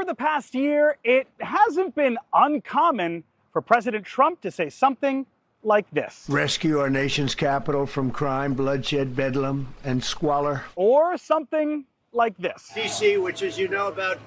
Over the past year, it hasn't been uncommon for President Trump to say something like this. Rescue our nation's capital from crime, bloodshed, bedlam, and squalor. Or something like this. D.C., which, as you know, about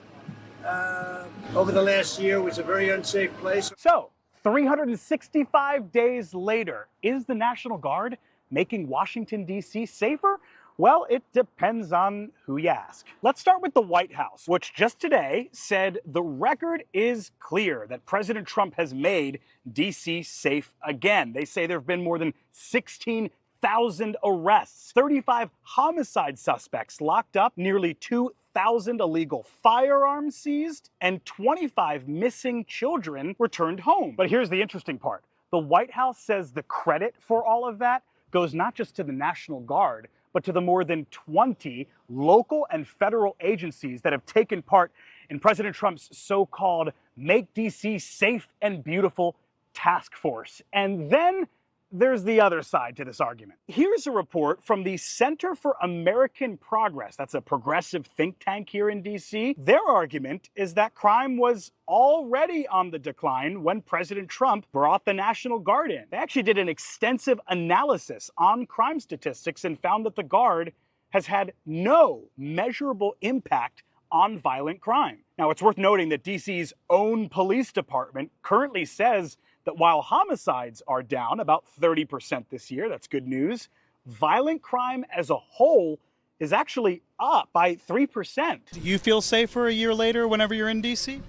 over the last year was a very unsafe place. So, 365 days later, is the National Guard making Washington, D.C. safer? Well, it depends on who you ask. Let's start with the White House, which just today said the record is clear that President Trump has made D.C. safe again. They say there have been more than 16,000 arrests, 35 homicide suspects locked up, nearly 2,000 illegal firearms seized, and 25 missing children returned home. But here's the interesting part. The White House says the credit for all of that goes not just to the National Guard, but to the more than 20 local and federal agencies that have taken part in President Trump's so-called Make D.C. Safe and Beautiful task force. And then there's the other side to this argument. Here's a report from the Center for American Progress. That's a progressive think tank here in D.C. Their argument is that crime was already on the decline when President Trump brought the National Guard in. They actually did an extensive analysis on crime statistics and found that the Guard has had no measurable impact on violent crime. Now, it's worth noting that D.C.'s own police department currently says that while homicides are down about 30% this year, that's good news, violent crime as a whole is actually up by 3%. Do you feel safer a year later whenever you're in D.C.?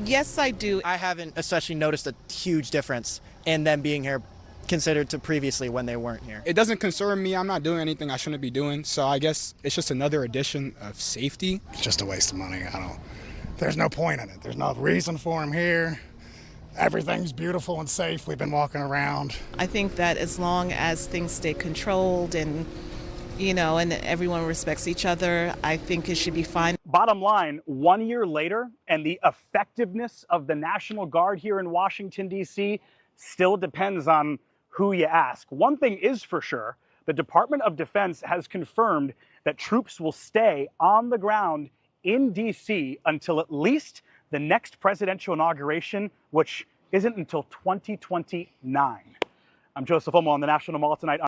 Yes, I do. I haven't especially noticed a huge difference in them being here considered to previously when they weren't here. It doesn't concern me. I'm not doing anything I shouldn't be doing. So I guess it's just another addition of safety. It's just a waste of money. There's no point in it. There's no reason for him here. Everything's beautiful and safe. We've been walking around. I think that as long as things stay controlled and, and everyone respects each other, I think it should be fine. Bottom line, 1 year later, and the effectiveness of the National Guard here in Washington, D.C. still depends on who you ask. One thing is for sure, the Department of Defense has confirmed that troops will stay on the ground in D.C. until at least the next presidential inauguration, which isn't until 2029. I'm Joseph Olmo on the National Mall tonight.